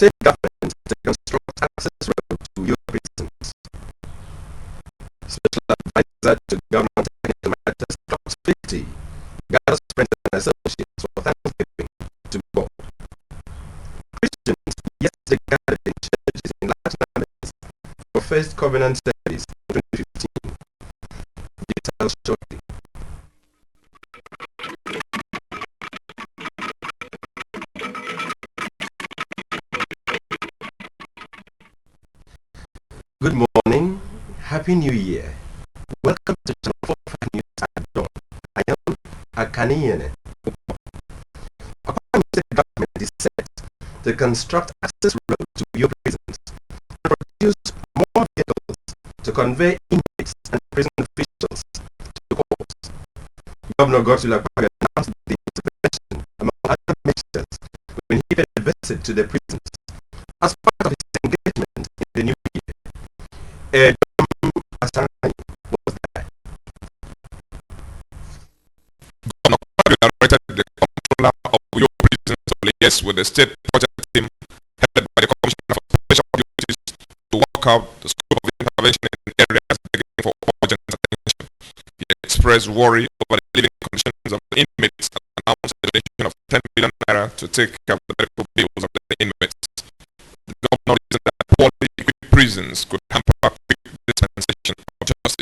state government to construct access roads to your prisons. Special advisor to Governor Technical Matters, Clubs 50, gathers friends and associates for Thanksgiving to God. Christians yesterday gathered in churches in Latin America for First Covenant Service in 2015. Details shortly. Good morning, Happy New Year. Welcome to Channel 45 News at Dawn. I am Akaniyene. Akwa State government is set to construct access roads to your prisons and produce more vehicles to convey inmates and prison officials to courts. Governor Godswill Akpabio announced the intervention, among other measures, when he paid a visit to the prisons as part of his engagement in the new year. Asarani was there. Governor Akpabio directed the controller of your prisons to liaise with the state project team headed by the Commissioner for Special Duties to work out the scope of intervention in areas begging for urgent attention. He expressed worry over the living conditions of the inmates and announced a donation of 10 million naira to take care of the medical bills of the inmates. The governor reasoned that poorly equipped prisons could hamper quick dispensation of justice.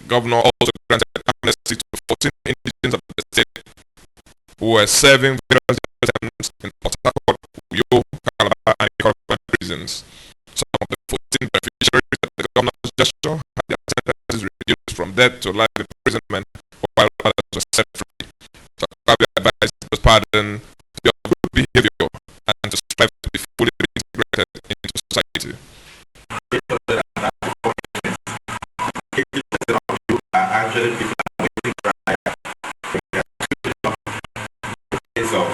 Governor also granted amnesty to 14 indigents of the state who were serving various terms in Port Harcourt, Uyo, Calabar, and Ikorodu prisons. Some of the 14 beneficiaries of the governor's gesture had their sentences reduced from death to life imprisonment, while others were set free. So Akpabio advised those pardoned to be of good behavior and to strive to be fully integrated into society. Actually, people are waiting for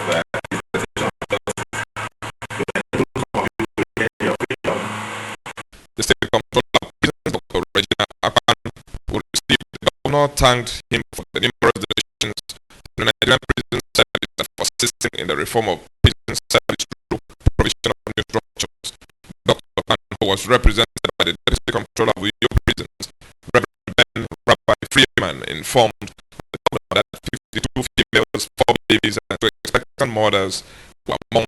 the state comptroller of prisons, Dr. Regina Apan, who received the governor, thanked him for the numerous donations to the Nigerian prison service and for assisting in the reform of prison service through provision of new structures. Dr. Apan, who was represented by the deputy comptroller of your prisons, Reverend Ben Rabbi Freeman, informed the governor that 52 females, 4 babies, and 2 expectant mothers were among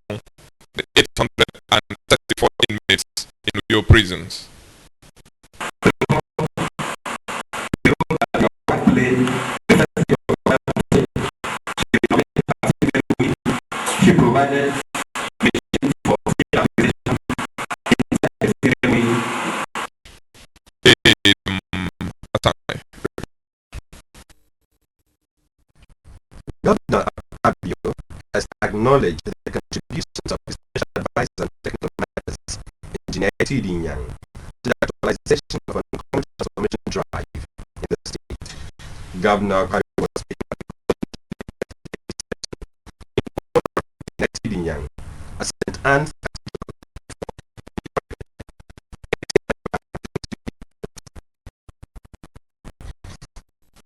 the 834 inmates in your prisons. She provided for Governor Akpabio has acknowledged the contributions of his special advisor on technical matters, Engineer T.D. Nyang, to the actualization of an economic transformation drive in the state. Governor Akpabio was speaking at the T.D. Nyang at St. Anne's.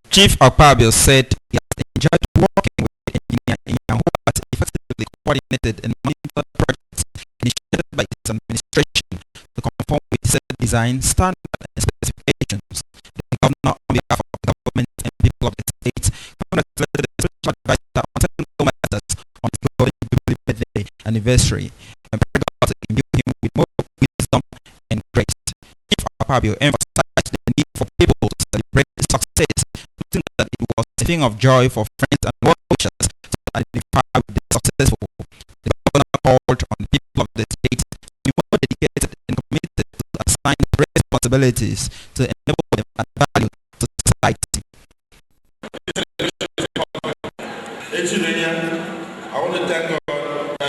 Chief Akpabio said he has enjoyed working with Engineer Nyang, who has effectively coordinated and monitored projects initiated by his administration to conform with set design, standards, and specifications. The governor, on behalf of the government and people of the state, congratulated the special advisor on technical matters on his golden jubilee birthday anniversary and prayed God to imbue him with more wisdom and grace. Chief Akpabio emphasized the need for people to celebrate the success, that it was a thing of joy for friends and well-wishers to identify with the successful. The governor called on the people of the state to be more dedicated and committed to assign responsibilities to enable them to add value to society. I want to thank God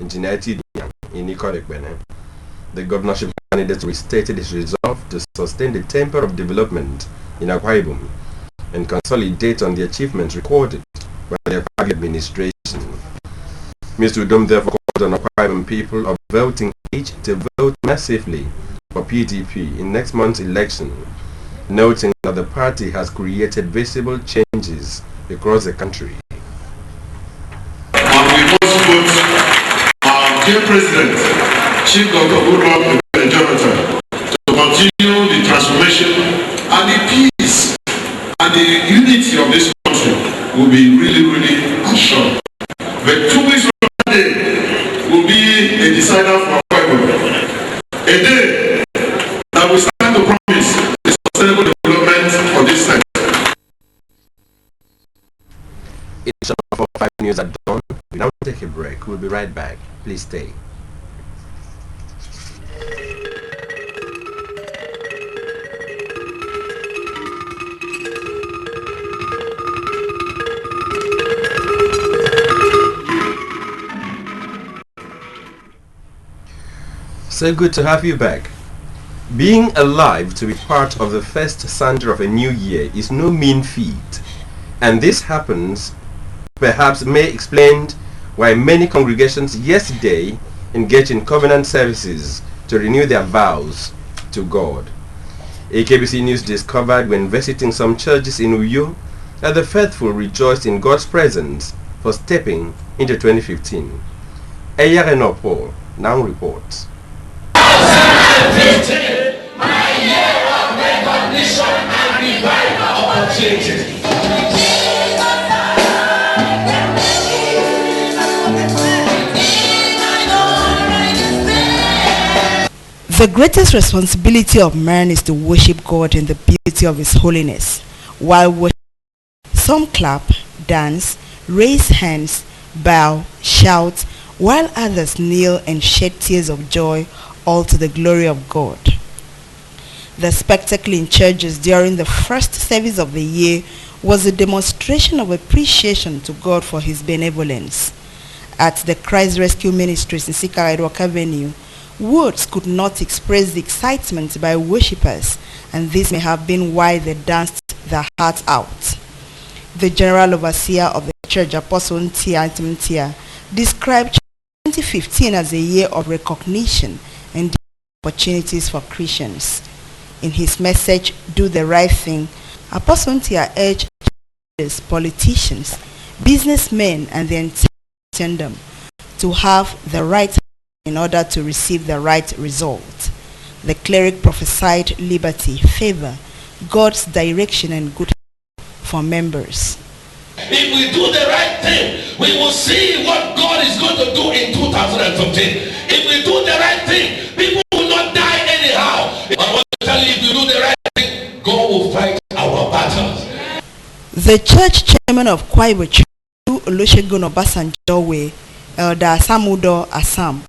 Engineer Tidian in Ikorekbene. The governorship candidate restated his resolve to sustain the tempo of development in Akwa Ibom and consolidate on the achievements recorded by the Akwa administration. Mr. Udom therefore called on Akwa Ibom people of voting age to vote massively for PDP in next month's election, noting that the party has created visible changes across the country. And we must vote our dear President, Chief Dr. Goodluck Jonathan, to continue the transformation and the peace and the unity of this country will be really assured. But 2 weeks from today will be a decider for our people. A day that will stand to promise the sustainable development for this sector. Edition of 5 News at dawn. We now take a break. We'll be right back. Please stay. So good to have you back. Being alive to be part of the first Sunday of a new year is no mean feat, and this happens perhaps may explain why many congregations yesterday engaged in covenant services to renew their vows to God. AKBC News discovered when visiting some churches in Uyo that the faithful rejoiced in God's presence for stepping into 2015. Eyare Paul now reports. My year of recognition and revival opportunity. The greatest responsibility of man is to worship God in the beauty of His holiness. While worshiping, some clap, dance, raise hands, bow, shout, while others kneel and shed tears of joy, all to the glory of God. The spectacle in churches during the first service of the year was a demonstration of appreciation to God for His benevolence. At the Christ Rescue Ministries in Sikara Edward Avenue, words could not express the excitement by worshippers, and this may have been why they danced their hearts out. The General Overseer of the Church, Apostle Ntia, described 2015 as a year of recognition and opportunities for Christians. In his message, Do the Right Thing, Apostle Ntia urged churches, politicians, businessmen, and the entire kingdom to have the right in order to receive the right result. The cleric prophesied liberty, favor, God's direction, and good for members. If we do the right thing, we will see what God is going to do in 2015. If we do the right thing, people will not die anyhow. I want to tell you, if you do the right thing, God will fight our battles. The church chairman of Kwaibo Olusegun Obasanjo, Elder Samudo Assam,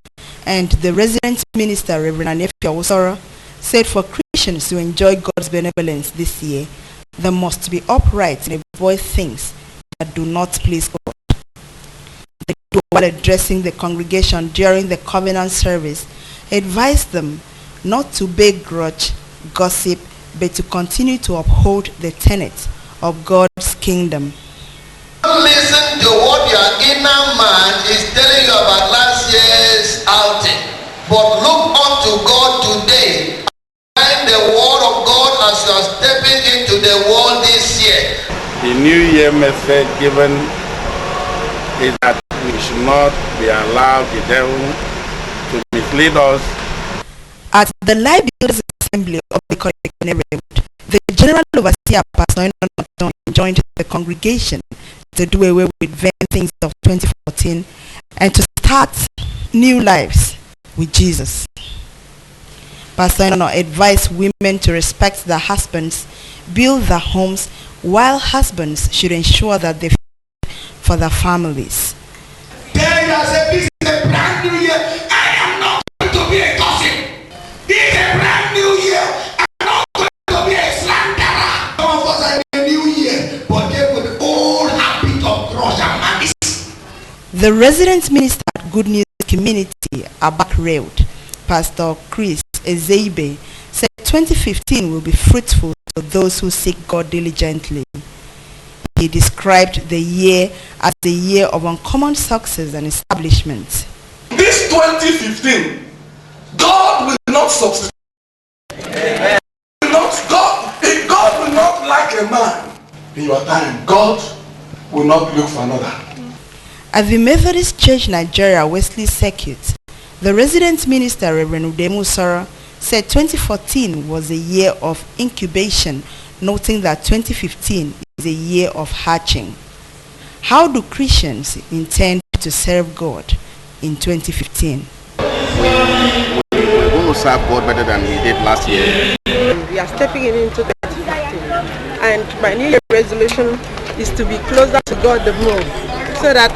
and the resident minister, Reverend Anefia Osoro, said for Christians to enjoy God's benevolence this year, they must be upright and avoid things that do not please God. While addressing the congregation during the covenant service, advised them not to bear grudge, gossip, but to continue to uphold the tenets of God's kingdom. Don't listen to what your inner man is telling you about last year's outing, but look unto God today and the word of God as you are stepping into the world this year. The New Year message given is that we should not be allowed the devil to mislead us. At the Life Builders Assembly of the Neighborhood, the General Overseer Pastor Enoch joined the congregation to do away with vain things of 2014 and to start new lives with Jesus. Pastor Enoch advised women to respect their husbands, build their homes, while husbands should ensure that they for their families. This is a brand new year. I am not going to be a gossip. This is a brand new year. I'm not going to be a slanderer. Some of us are in a new year, but they with the old habit of grudge and malice. The resident minister at Good News community, Abak Road, Pastor Chris Ezeibe, said 2015 will be fruitful to those who seek God diligently. He described the year as a year of uncommon success and establishment. This 2015, God will not succeed. God will not like a man in your time. God will not look for another. At the Methodist Church Nigeria Wesley Circuit, the resident minister, Reverend Udemu Sara, said 2014 was a year of incubation, noting that 2015 is a year of hatching. How do Christians intend to serve God in 2015? We're going to serve God better than we did last year. We are stepping into 2015, and my New Year resolution is to be closer to God the more, so that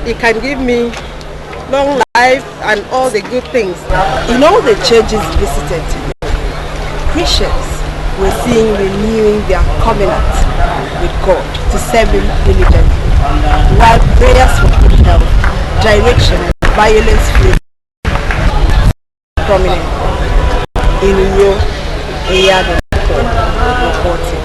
He can give me long life and all the good things. In all the churches visited today, Christians were seen renewing their covenant with God to serve Him diligently, while prayers for good health, direction, and violence-free prominent in Uyo, Eyado, reporting.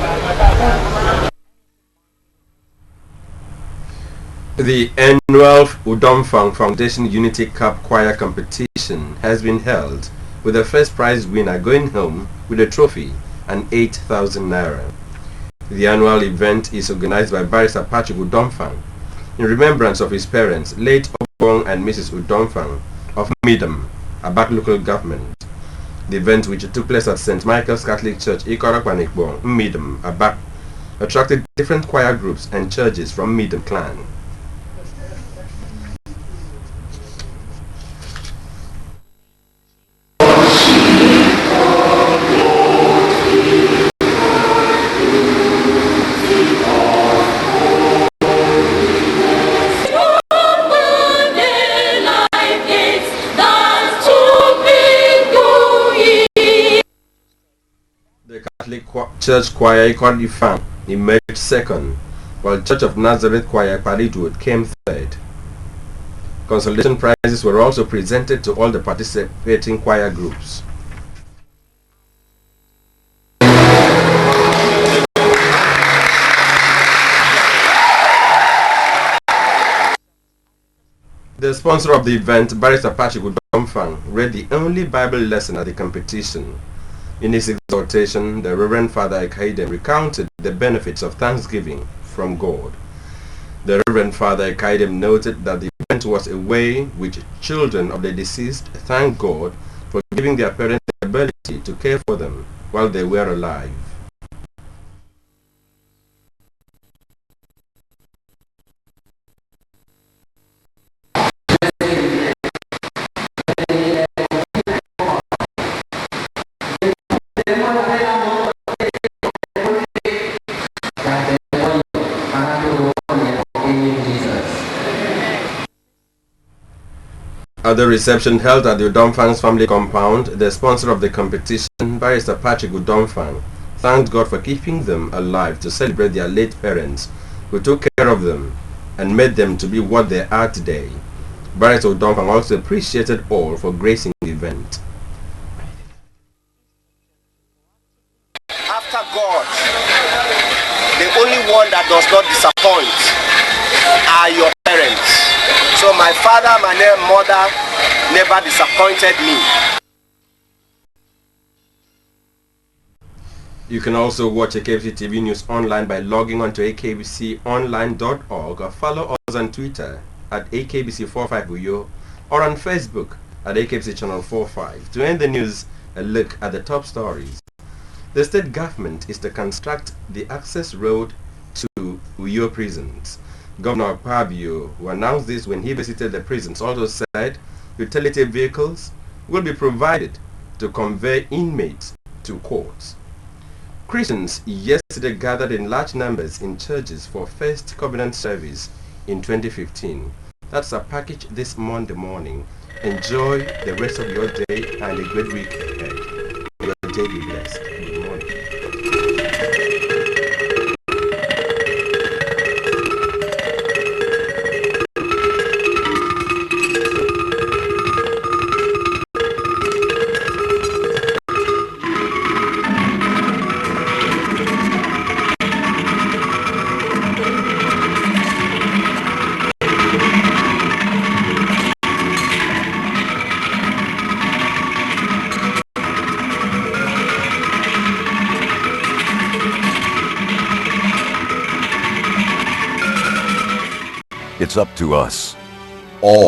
The annual Udomfang Foundation Unity Cup Choir Competition has been held, with the first prize winner going home with a trophy and 8,000 naira. The annual event is organized by Barrister Patrick Udomfang in remembrance of his parents, late Obong and Mrs. Udomfang of Midam, Abak local government. The event, which took place at St. Michael's Catholic Church, Ikorakwanikbong, Midam, Abak, attracted different choir groups and churches from Midam clan. Church Choir Ikorifang emerged second, while Church of Nazareth Choir Paridwood came third. Consolation prizes were also presented to all the participating choir groups. The sponsor of the event, Barrister Patrick Udomfang, read the only Bible lesson at the competition. In his exhortation, the Reverend Father Ekaidem recounted the benefits of thanksgiving from God. The Reverend Father Ekaidem noted that the event was a way which children of the deceased thanked God for giving their parents the ability to care for them while they were alive. At the reception held at the Udomfang's family compound, the sponsor of the competition, Barrister Patrick Udomfang, thanked God for keeping them alive to celebrate their late parents, who took care of them and made them to be what they are today. Barrister Udomfang also appreciated all for gracing the event. After God, the only one that does not disappoint are your parents. So my father, my mother never disappointed me. You can also watch AKBC TV News online by logging on to akbconline.org or follow us on Twitter at AKBC45Uyo or on Facebook at AKBC Channel 45. To end the news, a look at the top stories. The state government is to construct the access road to Uyo prisons. Governor Pabio, who announced this when he visited the prisons, also said utility vehicles will be provided to convey inmates to courts. Christians yesterday gathered in large numbers in churches for First Covenant service in 2015. That's a package this Monday morning. Enjoy the rest of your day and a great week ahead. Your day be blessed. Good morning. It's up to us.